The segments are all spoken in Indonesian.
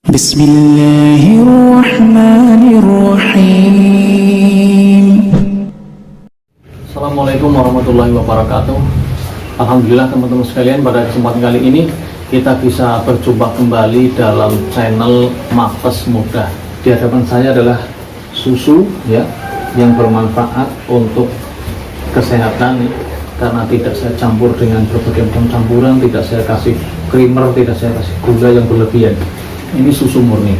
Bismillahirrahmanirrahim. Assalamualaikum warahmatullahi wabarakatuh. Alhamdulillah teman-teman sekalian, pada kesempatan kali ini kita bisa berjumpa kembali dalam channel Makes Mudah. Di hadapan saya adalah susu ya, yang bermanfaat untuk kesehatan karena tidak saya campur dengan berbagai macam campuran, tidak saya kasih creamer, tidak saya kasih gula yang berlebihan. Ini susu murni.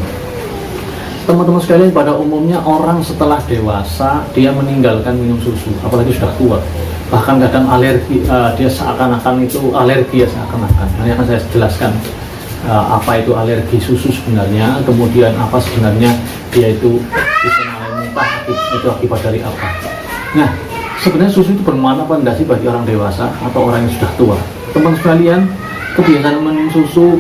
Teman-teman sekalian, pada umumnya orang setelah dewasa dia meninggalkan minum susu, apalagi sudah tua. Bahkan kadang alergi, dia seakan-akan itu alergi ya, seakan-akan. Nanti akan saya jelaskan apa itu alergi susu sebenarnya, kemudian apa sebenarnya dia itu bisa mulai muntah, itu akibat dari apa. Nah, sebenarnya susu itu bermanfaat sih bagi orang dewasa atau orang yang sudah tua. Teman sekalian, kebiasaan minum susu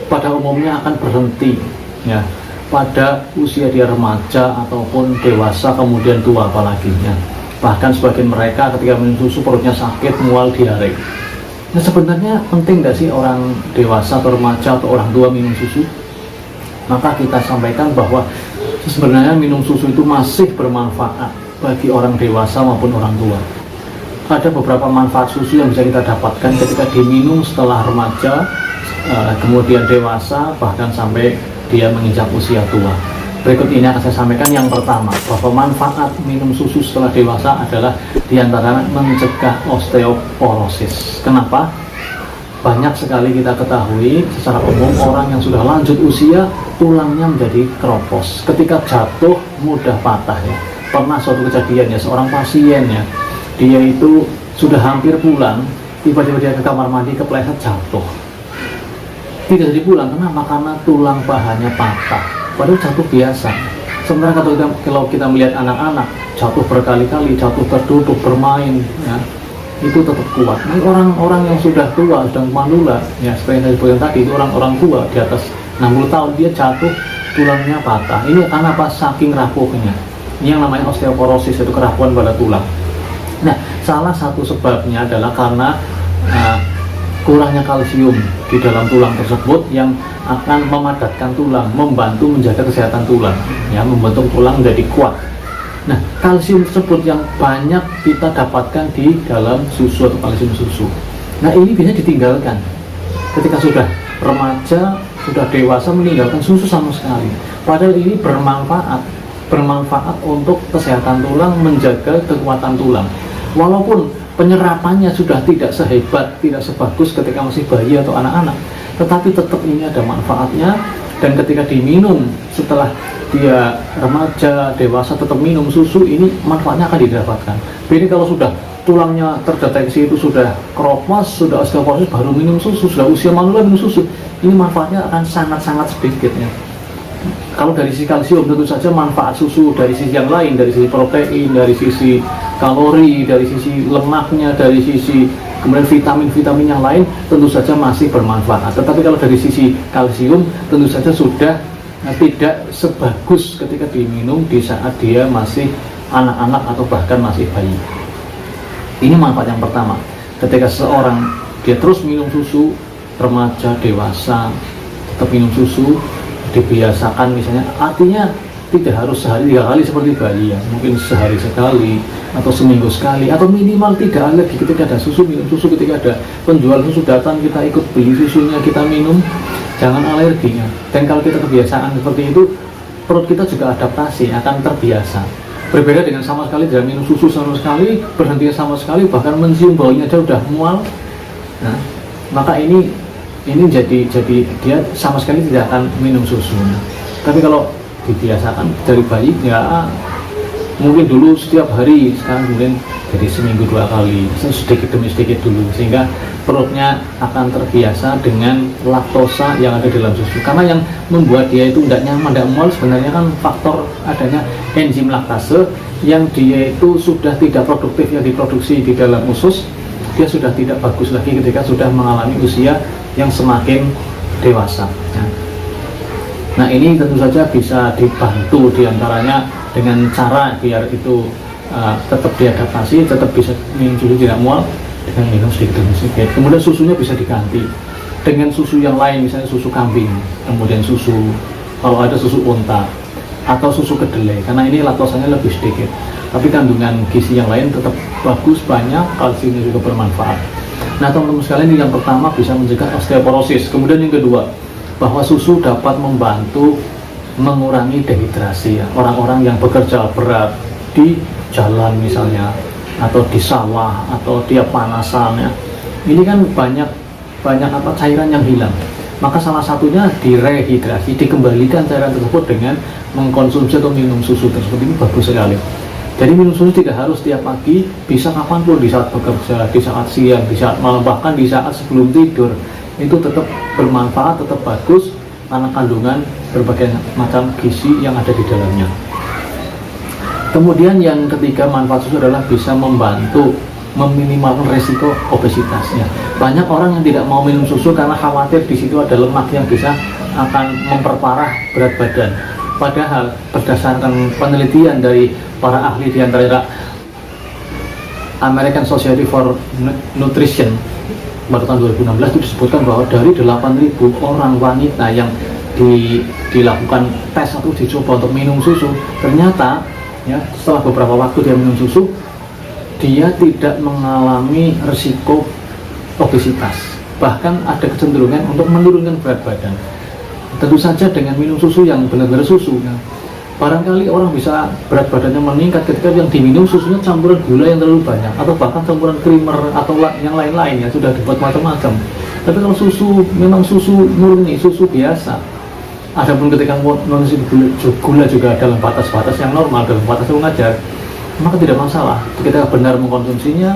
pada umumnya akan berhenti ya pada usia dia remaja ataupun dewasa, kemudian tua apalagi ya. Bahkan sebagian mereka ketika minum susu perutnya sakit, mual, diare. Nah, sebenarnya penting nggak sih orang dewasa atau remaja atau orang tua minum susu? Maka kita sampaikan bahwa sebenarnya minum susu itu masih bermanfaat bagi orang dewasa maupun orang tua. Ada beberapa manfaat susu yang bisa kita dapatkan ketika diminum setelah remaja, kemudian dewasa, bahkan sampai dia menginjak usia tua. Berikut ini akan saya sampaikan. Yang pertama, bahwa manfaat minum susu setelah dewasa adalah diantaranya mencegah osteoporosis. Kenapa? Banyak sekali kita ketahui secara umum orang yang sudah lanjut usia tulangnya menjadi keropos, ketika jatuh mudah patah ya. Pernah suatu kejadian ya, seorang pasien ya, dia itu sudah hampir pulang, tiba-tiba dia ke kamar mandi kepleset jatuh. Tidak jadi pulang, kenapa? Karena tulang pahanya patah, padahal jatuh biasa. Sementara kalau kita melihat anak-anak jatuh berkali-kali, jatuh terduduk, bermain ya, itu tetap kuat. Ini orang-orang yang sudah tua, sudah manula ya, seperti yang saya sebutkan tadi, itu orang-orang tua di atas 60 tahun dia jatuh, tulangnya patah. Ini karena apa? Saking rapuhnya. Ini yang namanya osteoporosis, itu kerapuhan pada tulang. Nah, salah satu sebabnya adalah karena kurangnya kalsium di dalam tulang tersebut yang akan memadatkan tulang, membantu menjaga kesehatan tulang ya, membentuk tulang menjadi kuat. Nah, kalsium tersebut yang banyak kita dapatkan di dalam susu atau kalsium susu. Nah, ini bisa ditinggalkan ketika sudah remaja, sudah dewasa, meninggalkan susu sama sekali. Padahal ini bermanfaat untuk kesehatan tulang, menjaga kekuatan tulang. Walaupun penyerapannya sudah tidak sehebat, tidak sebagus ketika masih bayi atau anak-anak, tetapi tetap ini ada manfaatnya. Dan ketika diminum setelah dia remaja, dewasa, tetap minum susu, ini manfaatnya akan didapatkan. Jadi kalau sudah tulangnya terdeteksi itu sudah keropos, sudah osteoporosis, baru minum susu, sudah usia manula minum susu, ini manfaatnya akan sangat-sangat sedikit ya. Kalau dari sisi kalsium tentu saja manfaat susu dari sisi yang lain, dari sisi protein, dari sisi kalori, dari sisi lemaknya, dari sisi kemudian vitamin-vitamin yang lain tentu saja masih bermanfaat. Tetapi kalau dari sisi kalsium tentu saja sudah tidak sebagus ketika diminum di saat dia masih anak-anak atau bahkan masih bayi. Ini manfaat yang pertama. Ketika seseorang dia terus minum susu, remaja, dewasa, tetap minum susu, dibiasakan misalnya, artinya tidak harus sehari 3 kali seperti bayi ya, mungkin sehari sekali atau seminggu sekali, atau minimal tidak alergi ketika ada susu, minum susu. Ketika ada penjual susu datang, kita ikut beli susunya, kita minum, jangan alerginya. Dan kalau kita kebiasaan seperti itu, perut kita juga adaptasi, akan terbiasa. Berbeda dengan sama sekali tidak minum susu sama sekali, berhenti sama sekali, bahkan mencium baunya aja udah mual. Nah, maka ini jadi dia sama sekali tidak akan minum susu. Tapi kalau dibiasakan dari bayi ya, mungkin dulu setiap hari, sekarang kemudian jadi seminggu 2 kali, sedikit demi sedikit dulu, sehingga perutnya akan terbiasa dengan laktosa yang ada dalam susu. Karena yang membuat dia itu tidak nyaman, tidak mual sebenarnya kan faktor adanya enzim laktase yang dia itu sudah tidak produktif yang diproduksi di dalam usus. Dia sudah tidak bagus lagi ketika sudah mengalami usia yang semakin dewasa. Nah, ini tentu saja bisa dibantu diantaranya dengan cara biar itu tetap diadaptasi, tetap bisa minum susu tidak mual dengan minum sedikit demi sedikit. Kemudian susunya bisa diganti. dengan susu yang lain, misalnya susu kambing, kemudian susu, kalau ada susu unta atau susu kedelai, karena ini laktosanya lebih sedikit, tapi kandungan gizi yang lain tetap bagus, banyak, kalsiumnya juga bermanfaat. Nah teman-teman sekalian, yang pertama bisa mencegah osteoporosis. Kemudian yang kedua, bahwa susu dapat membantu mengurangi dehidrasi ya. Orang-orang yang bekerja berat di jalan misalnya, atau di sawah, atau dia panasan ya, ini kan banyak cairan yang hilang. Maka salah satunya direhidrasi, dikembalikan cairan tersebut dengan mengkonsumsi atau minum susu tersebut. Ini bagus sekali. Jadi minum susu tidak harus tiap pagi, bisa kapanpun, di saat bekerja, di saat siang, di saat malam, bahkan di saat sebelum tidur. Itu tetap bermanfaat, tetap bagus, karena kandungan berbagai macam gizi yang ada di dalamnya. Kemudian yang ketiga, manfaat susu adalah bisa membantu meminimalkan resiko obesitasnya. Banyak orang yang tidak mau minum susu karena khawatir di situ ada lemak yang bisa akan memperparah berat badan. Padahal berdasarkan penelitian dari para ahli, di antara American Society for Nutrition pada tahun 2016 itu disebutkan bahwa dari 8.000 orang wanita yang dilakukan tes atau dicoba untuk minum susu, ternyata ya, setelah beberapa waktu dia minum susu, dia tidak mengalami risiko obesitas, bahkan ada kecenderungan untuk menurunkan berat badan. Tentu saja dengan minum susu yang benar-benar susu ya. Barangkali orang bisa berat badannya meningkat ketika yang diminum susunya campuran gula yang terlalu banyak, atau bahkan campuran creamer atau yang lain-lain yang sudah dibuat macam-macam. Tapi kalau susu memang susu murni, susu biasa, adapun ketika mengonsumsi gula juga dalam batas-batas yang normal, dalam batas yang wajar, maka tidak masalah. Ketika benar mengkonsumsinya,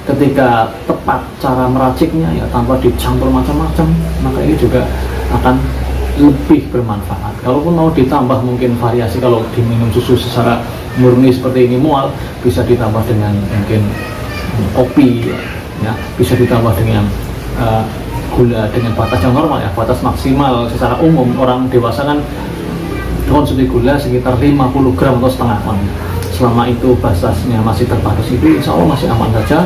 ketika tepat cara meraciknya ya, tanpa dicampur macam-macam, maka ini juga akan lebih bermanfaat. Kalaupun mau ditambah mungkin variasi, kalau diminum susu secara murni seperti ini mual, bisa ditambah dengan mungkin kopi ya, bisa ditambah dengan gula dengan batas yang normal ya, batas maksimal secara umum orang dewasa kan konsumsi gula sekitar 50 gram atau setengah ton. Selama itu batasnya masih terbatas, itu insya Allah masih aman saja.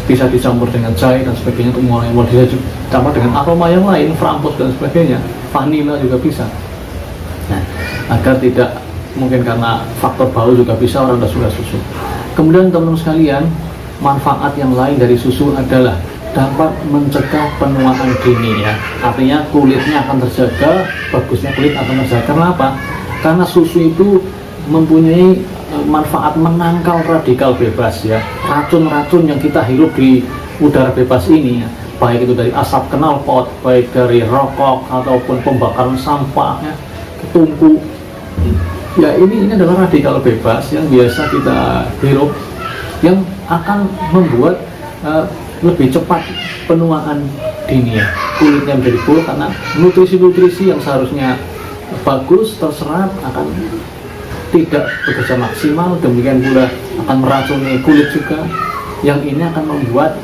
Bisa dicampur dengan jahe dan sebagainya untuk mengurangi mual, bisa dicampur dengan aroma yang lain, frampot dan sebagainya, vanila juga bisa. Nah, agar tidak, mungkin karena faktor bau juga bisa, orang sudah suka susu. Kemudian teman-teman sekalian, manfaat yang lain dari susu adalah dapat mencegah penuaan dini ya. Artinya kulitnya akan terjaga, bagusnya kulit akan terjaga. Karena apa? Karena susu itu mempunyai manfaat menangkal radikal bebas ya, racun-racun yang kita hirup di udara bebas ini ya, baik itu dari asap knalpot, baik dari rokok ataupun pembakaran sampah ya, tungku ya, ini adalah radikal bebas yang biasa kita hirup, yang akan membuat lebih cepat penuaan dini ya. Kulitnya menjadi buruk karena nutrisi-nutrisi yang seharusnya bagus terserap akan tidak bekerja maksimal, demikian pula akan meracuni kulit juga, yang ini akan membuat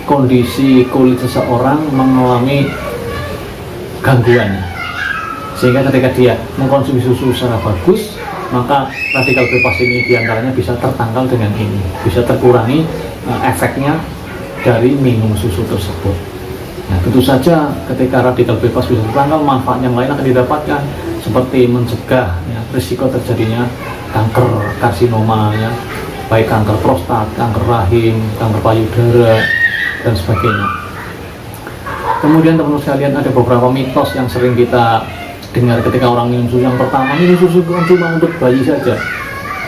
kondisi kulit seseorang mengalami gangguan, sehingga ketika dia mengkonsumsi susu secara bagus, maka radikal bebas ini diantaranya bisa tertangkal dengan ini, bisa terkurangi efeknya dari minum susu tersebut. Nah, tentu saja ketika radikal bebas bisa tertangkal, manfaat yang lain akan didapatkan, seperti mencegah ya, risiko terjadinya kanker karsinoma ya, baik kanker prostat, kanker rahim, kanker payudara dan sebagainya. Kemudian teman-teman sekalian, ada beberapa mitos yang sering kita dengar ketika orang minum susu. Yang pertama, ini susu cuma untuk bayi saja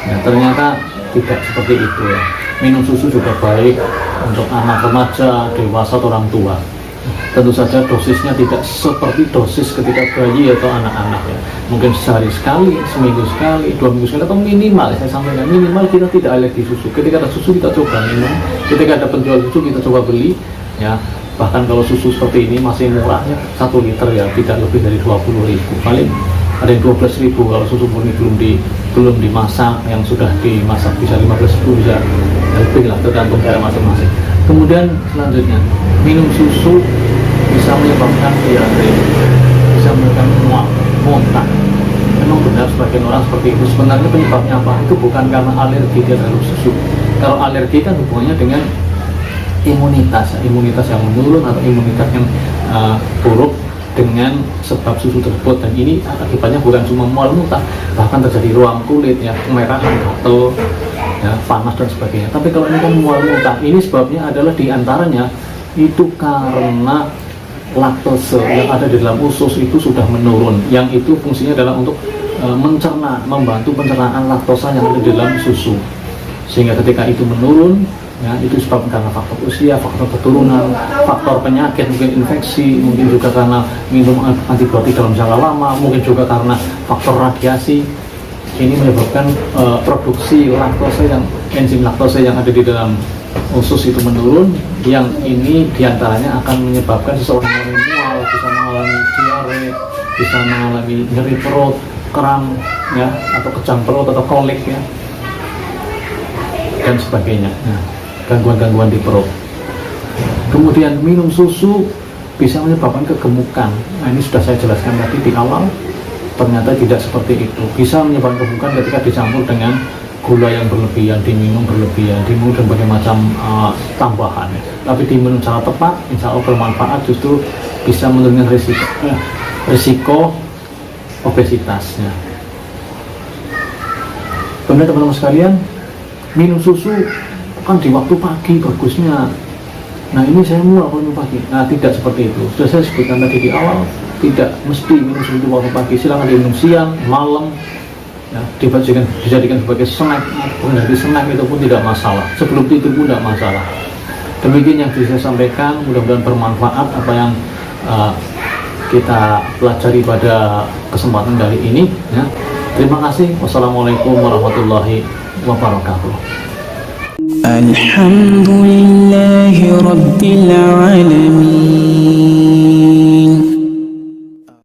ya, ternyata tidak seperti itu ya. Minum susu juga baik untuk anak remaja, dewasa atau orang tua. Tentu saja dosisnya tidak seperti dosis ketika bayi atau anak-anak ya. Mungkin sehari sekali, seminggu sekali, 2 minggu sekali, atau minimal, saya sampaikan minimal kita tidak alergi susu. Ketika ada susu kita coba minum, ketika ada penjual susu kita coba beli ya. Bahkan kalau susu seperti ini masih murahnya, 1 liter ya tidak lebih dari 20.000, paling ada yang 12.000 kalau susu murni belum dimasak, yang sudah dimasak bisa 15.000, bisa lebih lah, tergantung daerah masing-masing. Kemudian selanjutnya, minum susu bisa menyebabkan diare, bisa menyebabkan muntah. Memang benar sebagian orang seperti itu. Sebenarnya penyebabnya apa? Itu bukan karena alergi dia terhadap susu. Kalau alergi kan hubungannya dengan imunitas yang menurun atau imunitas yang buruk dengan sebab susu tersebut. Dan ini akibatnya bukan cuma mual muntah, bahkan terjadi ruam kulit ya, kemerahan, gatal ya, panas dan sebagainya. Tapi kalau ini kan mual muntah, ini sebabnya adalah diantaranya itu karena laktose yang ada di dalam usus itu sudah menurun, yang itu fungsinya adalah untuk membantu pencernaan laktosa yang ada di dalam susu, sehingga ketika itu menurun ya, itu sebab karena faktor usia, faktor keturunan, faktor penyakit, mungkin infeksi, mungkin juga karena minum antibiotik dalam jangka lama, mungkin juga karena faktor radiasi. Ini menyebabkan produksi laktose enzim laktose yang ada di dalam usus itu menurun, yang ini diantaranya akan menyebabkan seseorang mengalami mual, bisa mengalami diare, bisa mengalami nyeri perut, kram ya, atau kejang perut atau kolik ya, dan sebagainya. Nah, gangguan-gangguan di perut. Kemudian minum susu bisa menyebabkan kegemukan. Nah, ini sudah saya jelaskan tadi di awal. Ternyata tidak seperti itu. Bisa menyebabkan kegemukan ketika dicampur dengan gula yang berlebihan, diminum berlebihan, diminum berbagai macam tambahan. Tapi diminum secara tepat, insya Allah bermanfaat, justru bisa menurunkan risiko obesitasnya. Kemudian teman-teman sekalian, minum susu kan di waktu pagi bagusnya. Nah, ini saya mual kalau minum pagi. Nah, tidak seperti itu. Sudah saya sebutkan tadi di awal, tidak mesti minum susu waktu pagi. Silakan diminum siang, malam, ya, dijadikan sebagai snack. Dari snack itu pun tidak masalah. Sebelum tidur pun tidak masalah. Demikian yang bisa saya sampaikan. Mudah-mudahan bermanfaat apa yang kita pelajari pada kesempatan kali ini. Ya. Terima kasih. Wassalamualaikum warahmatullahi wabarakatuh. الحمد لله رب العالمين